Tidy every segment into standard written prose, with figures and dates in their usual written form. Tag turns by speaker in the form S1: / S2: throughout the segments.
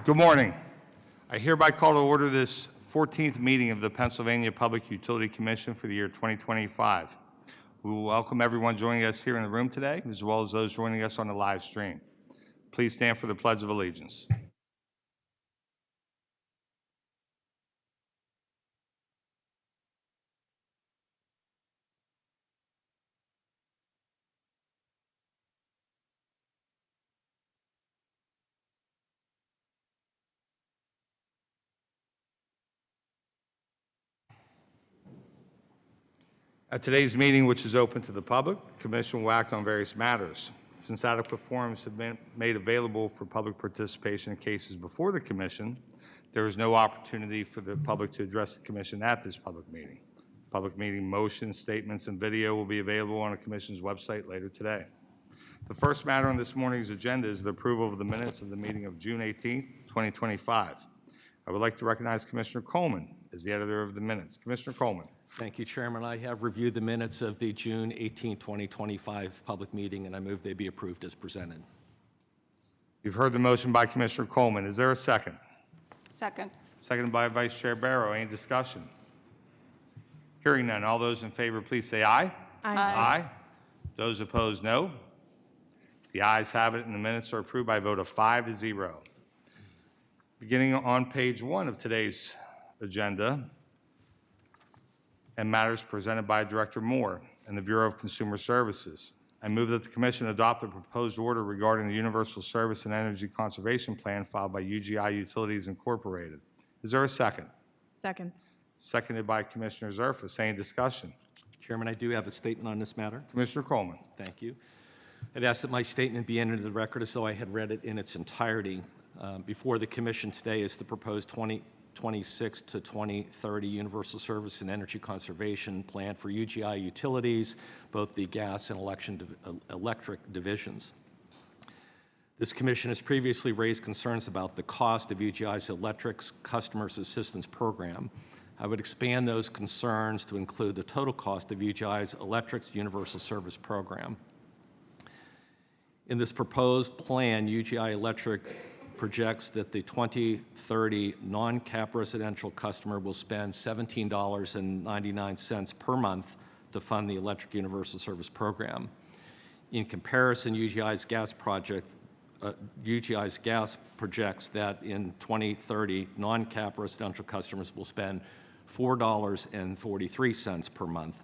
S1: Good morning. I hereby call to order this 14th meeting of the Pennsylvania Public Utility Commission for the year 2025. We will welcome everyone joining us here in the room today, as well as those joining us on the live stream. Please stand for the Pledge of Allegiance. At today's meeting, which is open to the public, the Commission will act on various matters. Since adequate forms have been made available for public participation in cases before the Commission, there is no opportunity for the public to address the Commission at this public meeting. Public meeting motions, statements, and video will be available on the Commission's website later today. The first matter on this morning's agenda is the approval of the minutes of the meeting of June 18, 2025. I would like to recognize Commissioner Coleman as the editor of the minutes. Commissioner Coleman.
S2: Thank you, Chairman. I have reviewed the minutes of the June 18, 2025 public meeting, and I move they be approved as presented.
S1: You've heard the motion by Commissioner Coleman. Is there a second?
S3: Second.
S1: Seconded by Vice Chair Barrow. Any discussion? Hearing none. All those in favor, please say aye.
S3: Aye.
S1: Aye. Those opposed, no. The ayes have it, and the minutes are approved by a vote of 5-0. Beginning on page 1 of today's agenda, and matters presented by Director Moore and the Bureau of Consumer Services. I move that the Commission adopt a proposed order regarding the Universal Service and Energy Conservation Plan filed by UGI Utilities Incorporated. Is there a second?
S3: Second.
S1: Seconded by Commissioner Zerfus. Any discussion?
S2: Chairman, I do have a statement on this matter.
S1: Commissioner Coleman.
S2: Thank you. I'd ask that my statement be entered into the record as though I had read it in its entirety. Before the Commission today is the proposed 2026 to 2030 Universal Service and Energy Conservation Plan for UGI Utilities, both the gas and electric divisions. This Commission has previously raised concerns about the cost of UGI's Electric's Customers Assistance Program. I would expand those concerns to include the total cost of UGI's Electric's Universal Service Program. In this proposed plan, UGI Electric projects that the 2030 non-cap residential customer will spend $17.99 per month to fund the Electric Universal Service Program. In comparison, UGI's gas projects that in 2030, non-cap residential customers will spend $4.43 per month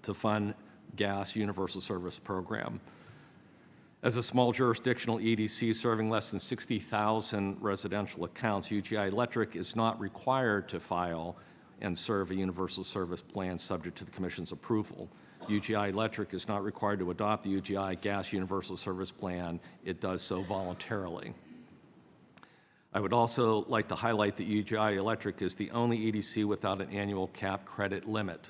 S2: to fund gas Universal Service Program. As a small jurisdictional EDC serving less than 60,000 residential accounts, UGI Electric is not required to file and serve a universal service plan subject to the Commission's approval. UGI Electric is not required to adopt the UGI Gas Universal Service Plan. It does so voluntarily. I would also like to highlight that UGI Electric is the only EDC without an annual cap credit limit.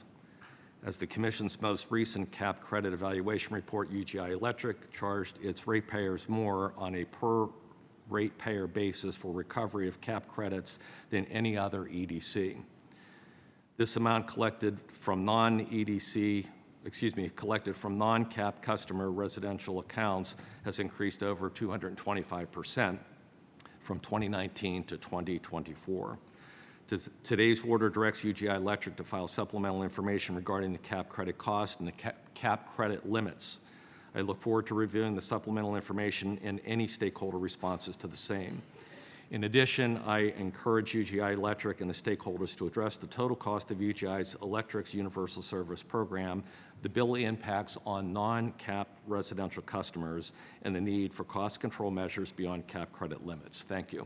S2: As the Commission's most recent cap credit evaluation report, UGI Electric charged its ratepayers more on a per ratepayer basis for recovery of cap credits than any other EDC. This amount collected from non-cap customer residential accounts has increased over 225% from 2019 to 2024. Today's order directs UGI Electric to file supplemental information regarding the cap credit cost and the cap credit limits. I look forward to reviewing the supplemental information and any stakeholder responses to the same. In addition, I encourage UGI Electric and the stakeholders to address the total cost of UGI Electric's Universal Service Program, the bill impacts on non-cap residential customers, and the need for cost control measures beyond cap credit limits. Thank you.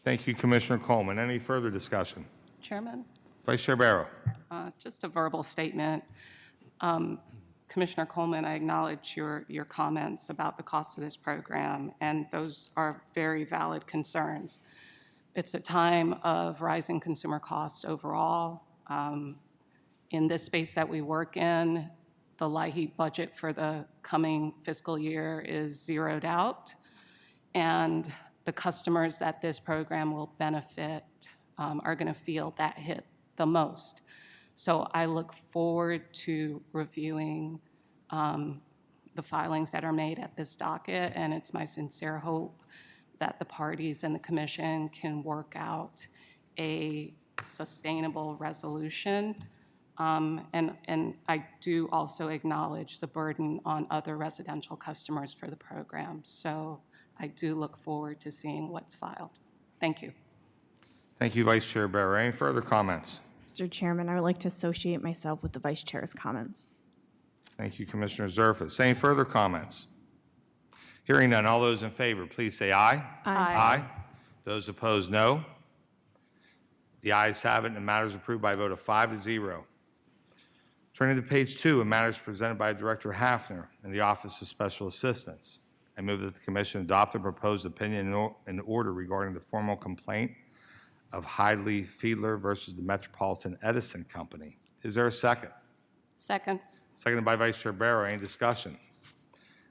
S1: Thank you, Commissioner Coleman. Any further discussion?
S3: Chairman?
S1: Vice Chair Barrow.
S3: Just a verbal statement. Commissioner Coleman, I acknowledge your comments about the cost of this program, and those are very valid concerns. It's a time of rising consumer cost overall. In this space that we work in, the LIHEAP budget for the coming fiscal year is zeroed out, and the customers that this program will benefit are going to feel that hit the most. So I look forward to reviewing the filings that are made at this docket, and it's my sincere hope that the parties and the commission can work out a sustainable resolution. And I do also acknowledge the burden on other residential customers for the program. So I do look forward to seeing what's filed. Thank you.
S1: Thank you, Vice Chair Barrow. Any further comments?
S4: Mr. Chairman, I would like to associate myself with the Vice Chair's comments.
S1: Thank you, Commissioner Zerfas. Any further comments? Hearing none, all those in favor, please say aye.
S3: Aye.
S1: Those opposed, no. The ayes have it, and the matter is approved by a vote of 5-0. Turning to page 2, a matter is presented by Director Hafner in the Office of Special Assistance. I move that the Commission adopt the proposed opinion and order regarding the formal complaint of Hidley Fiedler versus the Metropolitan Edison Company. Is there a second?
S3: Second.
S1: Seconded by Vice Chair Barrow. Any discussion?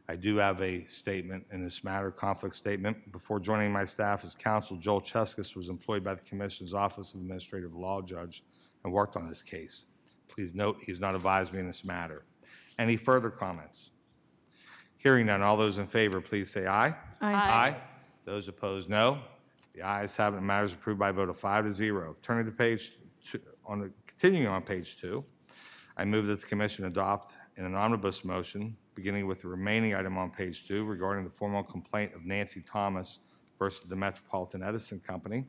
S1: I do have a statement in this matter, conflict statement. Before joining my staff as counsel, Joel Cheskis was employed by the Commission's Office of Administrative Law Judge and worked on this case. Please note he's not advised me in this matter. Any further comments? Hearing none, all those in favor, please say aye.
S3: Aye.
S1: Those opposed, no. The ayes have it, and matters approved by a vote of 5-0. Turning to page 2, continuing on page 2, I move that the Commission adopt in an omnibus motion, beginning with the remaining item on page 2 regarding the formal complaint of Nancy Thomas versus the Metropolitan Edison Company,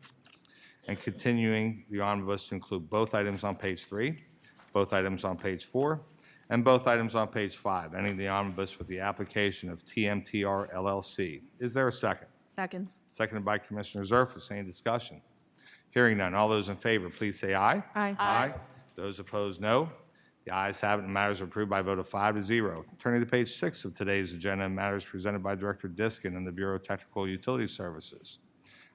S1: and continuing the omnibus to include both items on page 3, both items on page 4, and both items on page 5, ending the omnibus with the application of TMTR LLC. Is there a second?
S4: Second.
S1: Seconded by Commissioner Zerfas. Any discussion? Hearing none. All those in favor, please say aye.
S4: Aye.
S1: Aye. Those opposed, no. The ayes have it, and matters are approved by a vote of 5-0. Turning to page 6 of today's agenda, matters presented by Director Diskin in the Bureau of Technical Utility Services.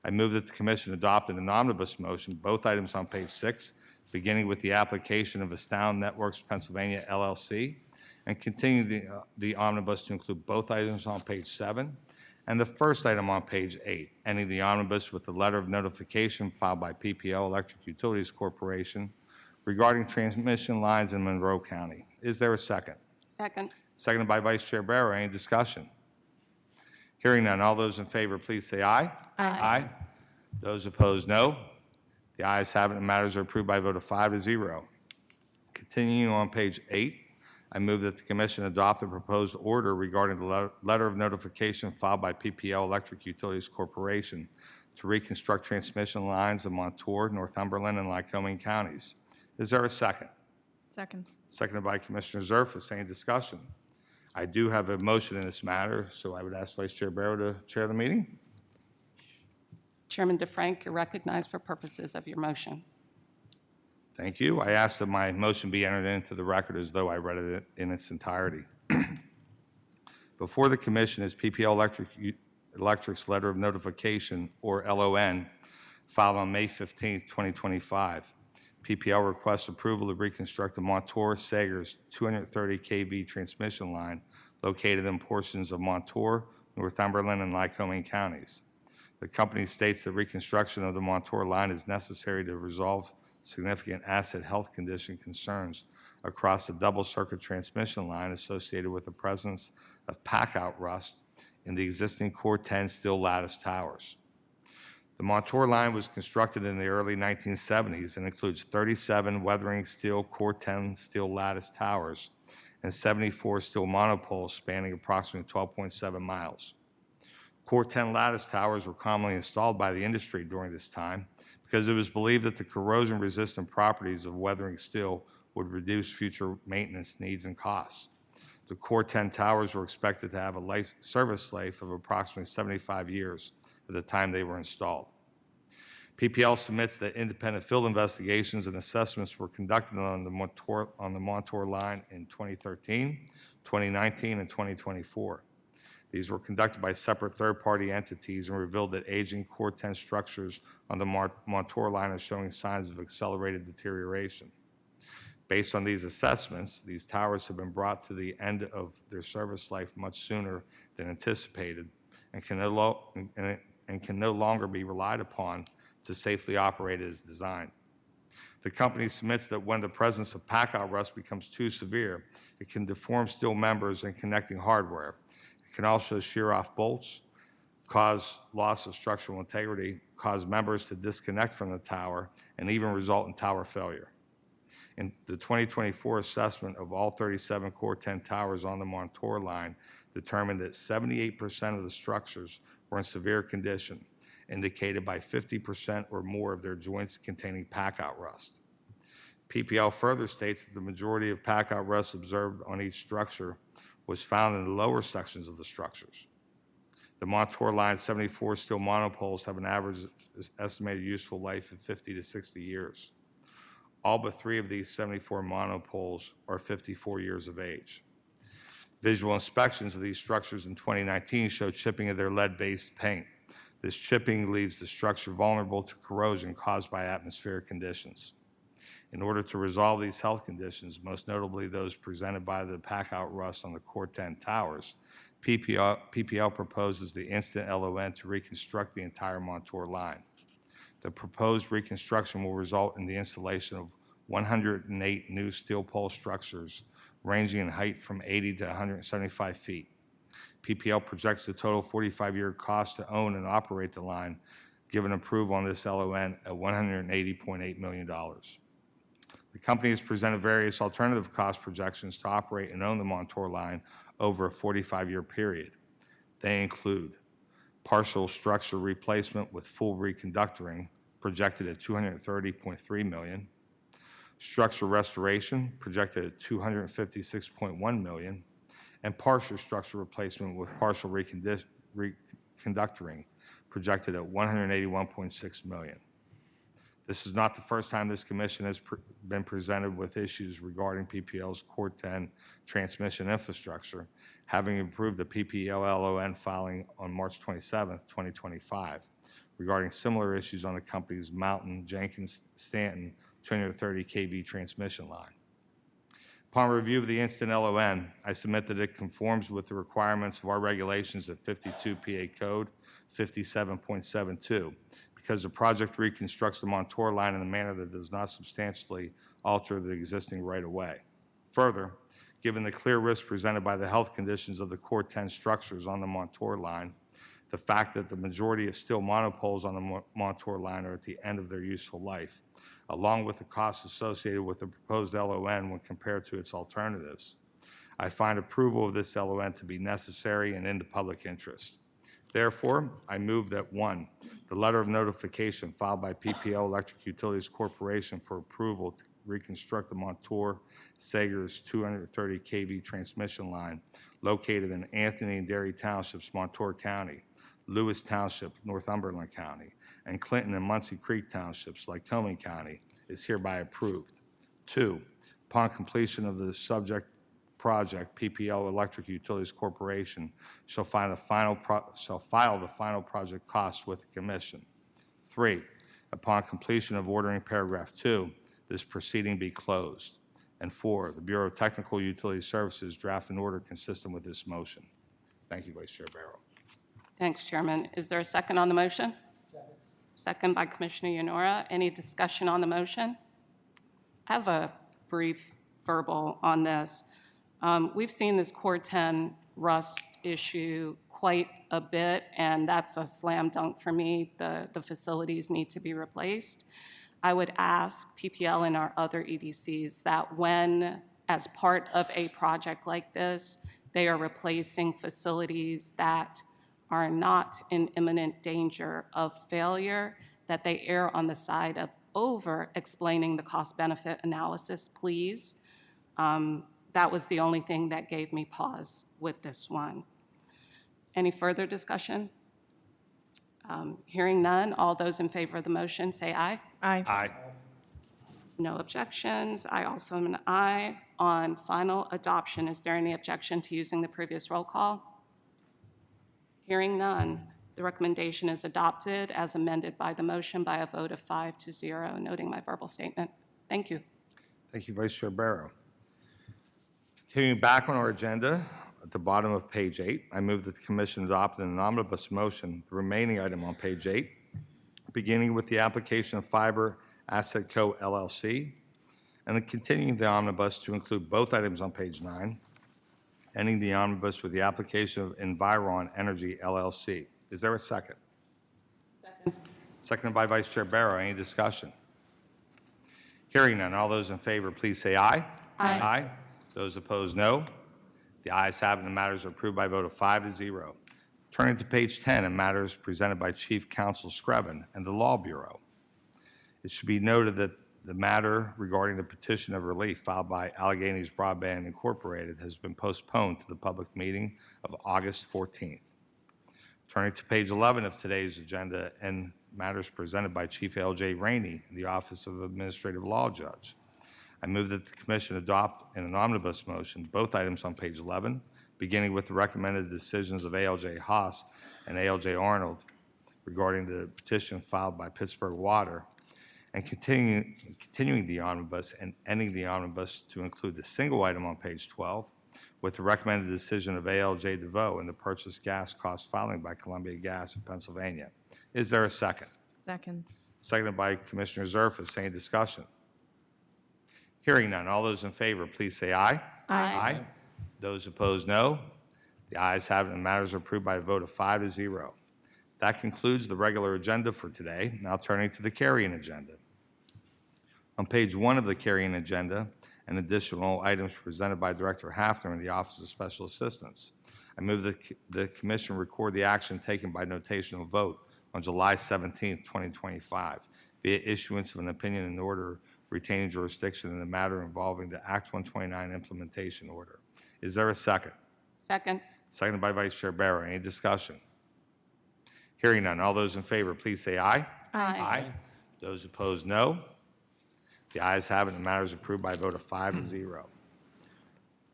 S1: I move that the Commission adopt in an omnibus motion both items on page 6, beginning with the application of Astound Networks Pennsylvania LLC, and continue the omnibus to include both items on page 7, and the first item on page 8, ending the omnibus with the letter of notification filed by PPL Electric Utilities Corporation regarding transmission lines in Monroe County. Is there a second?
S3: Second.
S1: Seconded by Vice Chair Barrow. Any discussion? Hearing none, all those in favor, please say aye. Aye. Those opposed, no. The ayes have it, and matters are approved by a vote of 5-0. Continuing on page 8, I move that the Commission adopt the proposed order regarding the letter of notification filed by PPL Electric Utilities Corporation to reconstruct transmission lines in Montour, Northumberland, and Lycoming counties. Is there a second?
S4: Second.
S1: Seconded by Commissioner Zerfas. Any discussion? I do have a motion in this matter, so I would ask Vice Chair Barrow to chair the meeting.
S3: Chairman DeFrank, you're recognized for purposes of your motion.
S1: Thank you. I ask that my motion be entered into the record as though I read it in its entirety. Before the Commission is PPL Electric's letter of notification, or LON, filed on May 15, 2025. PPL requests approval to reconstruct the Montour-Sagers 230 kV transmission line located in portions of Montour, Northumberland, and Lycoming counties. The company states that reconstruction of the Montour line is necessary to resolve significant asset health condition concerns across the double-circuit transmission line associated with the presence of pack-out rust in the existing Core 10 steel lattice towers. The Montour line was constructed in the early 1970s and includes 37 weathering steel Core 10 steel lattice towers and 74 steel monopoles spanning approximately 12.7 miles. Core 10 lattice towers were commonly installed by the industry during this time because it was believed that the corrosion-resistant properties of weathering steel would reduce future maintenance needs and costs. The Core 10 towers were expected to have a service life of approximately 75 years at the time they were installed. PPL submits that independent field investigations and assessments were conducted on the Montour line in 2013, 2019, and 2024. These were conducted by separate third-party entities and revealed that aging Core 10 structures on the Montour line are showing signs of accelerated deterioration. Based on these assessments, these towers have been brought to the end of their service life much sooner than anticipated and can no longer be relied upon to safely operate as designed. The company submits that when the presence of pack-out rust becomes too severe, it can deform steel members and connecting hardware. It can also shear off bolts, cause loss of structural integrity, cause members to disconnect from the tower, and even result in tower failure. In the 2024 assessment of all 37 Core 10 towers on the Montour line determined that 78% of the structures were in severe condition, indicated by 50% or more of their joints containing pack-out rust. PPL further states that the majority of pack-out rust observed on each structure was found in the lower sections of the structures. The Montour Line 74 steel monopoles have an average estimated useful life of 50 to 60 years. All but 3 of these 74 monopoles are 54 years of age. Visual inspections of these structures in 2019 showed chipping of their lead-based paint. This chipping leaves the structure vulnerable to corrosion caused by atmospheric conditions. In order to resolve these health conditions, most notably those presented by the pack-out rust on the Core 10 towers, PPL proposes the instant LON to reconstruct the entire Montour line. The proposed reconstruction will result in the installation of 108 new steel pole structures ranging in height from 80 to 175 feet. PPL projects the total 45-year cost to own and operate the line, given approval on this LON, at $180.8 million. The company has presented various alternative cost projections to operate and own the Montour line over a 45-year period. They include partial structure replacement with full reconductoring, projected at $230.3 million, structure restoration, projected at $256.1 million, and partial structure replacement with partial reconductoring, projected at $181.6 million. This is not the first time this commission has been presented with issues regarding PPL's Core 10 transmission infrastructure, having approved the PPL LON filing on March 27, 2025, regarding similar issues on the company's Mountain Jenkins-Stanton 230 kV transmission line. Upon review of the instant LON, I submit that it conforms with the requirements of our regulations at 52 PA Code 57.72, because the project reconstructs the Montour line in a manner that does not substantially alter the existing right-of-way. Further, given the clear risk presented by the health conditions of the Core 10 structures on the Montour line, the fact that the majority of steel monopoles on the Montour line are at the end of their useful life, along with the costs associated with the proposed LON when compared to its alternatives, I find approval of this LON to be necessary and in the public interest. Therefore, I move that 1, the letter of notification filed by PPL Electric Utilities Corporation for approval to reconstruct the Montour Sagers 230 kV transmission line located in Anthony and Derry Townships, Montour County, Lewis Township, Northumberland County, and Clinton and Muncie Creek Townships, Lycoming County, is hereby approved. 2, upon completion of the subject project, PPL Electric Utilities Corporation shall file the final project costs with the Commission. 3, upon completion of ordering paragraph 2, this proceeding be closed. And 4, the Bureau of Technical Utility Services draft an order consistent with this motion. Thank you, Vice Chair Barrow.
S3: Thanks, Chairman. Is there a second on the motion? Second by Commissioner Yanora. Any discussion on the motion? I have a brief verbal on this. We've seen this Core 10 rust issue quite a bit, and that's a slam dunk for me. The facilities need to be replaced. I would ask PPL and our other EDCs that when, as part of a project like this, they are replacing facilities that are not in imminent danger of failure, that they err on the side of over-explaining the cost-benefit analysis, please. That was the only thing that gave me pause with this one. Any further discussion? Hearing none, all those in favor of the motion say aye.
S4: Aye.
S1: Aye.
S3: No objections. I also am an aye. On final adoption, is there any objection to using the previous roll call? Hearing none, the recommendation is adopted as amended by the motion by a vote of 5-0, noting my verbal statement. Thank you.
S1: Thank you, Vice Chair Barrow. Continuing back on our agenda, at the bottom of page 8, I move that the Commission adopt an omnibus motion, the remaining item on page 8, beginning with the application of Fiber Asset Co. LLC, and then continuing the omnibus to include both items on page 9, ending the omnibus with the application of Environ Energy LLC. Is there a second? Seconded by Vice Chair Barrow. Any discussion? Hearing none. All those in favor, please say aye. Aye. Those opposed, no. The ayes have it, and the matters are approved by a vote of 5-0. Turning to page 10, and matters presented by Chief Counsel Screven and the Law Bureau. It should be noted that the matter regarding the petition of relief filed by Alleghenies Broadband Incorporated has been postponed to the public meeting of August 14th. Turning to page 11 of today's agenda, and matters presented by Chief L.J. Rainey in the Office of Administrative Law Judge. I move that the Commission adopt in an omnibus motion both items on page 11, beginning with the recommended decisions of A.L.J. Haas and A.L.J. Arnold regarding the petition filed by Pittsburgh Water, and continuing the omnibus and ending the omnibus to include the single item on page 12 with the recommended decision of A.L.J. DeVoe in the purchase gas cost filing by Columbia Gas of Pennsylvania. Is there a second?
S4: Second.
S1: Seconded by Commissioner Zerfas. Any discussion? Hearing none. All those in favor, please say aye.
S4: Aye.
S1: Those opposed, no. The ayes have it, and matters are approved by a vote of 5-0. That concludes the regular agenda for today. Now turning to the carry-in agenda. On page 1 of the carry-in agenda, and additional items presented by Director Hafner in the Office of Special Assistance. I move that the Commission record the action taken by notational vote on July 17, 2025, via issuance of an opinion in order retaining jurisdiction in the matter involving the Act 129 implementation order. Is there a second?
S3: Second.
S1: Seconded by Vice Chair Barrow. Any discussion? Hearing none. All those in favor, please say aye.
S3: Aye.
S1: Those opposed, no. The ayes have it, and the matter is approved by a vote of 5-0.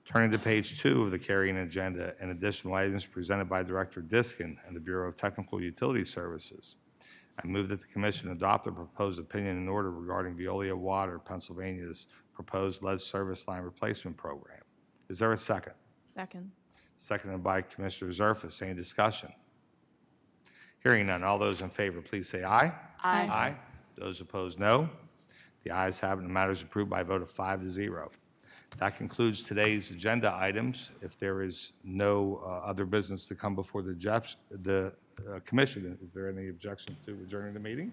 S1: Turning to page 2 of the carrying agenda and additional items presented by Director Diskin and the Bureau of Technical Utility Services. I move that the Commission adopt a proposed opinion in order regarding Veolia Water, Pennsylvania's proposed lead service line replacement program. Is there a second?
S4: Second.
S1: Seconded by Commissioner Zerfas. Any discussion? Hearing none. All those in favor, please say aye.
S3: Aye.
S1: Those opposed, no. The ayes have it, and the matter is approved by a vote of 5-0. That concludes today's agenda items. If there is no other business to come before the Commission, is there any objection to adjourning the meeting?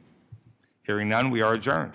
S1: Hearing none, we are adjourned.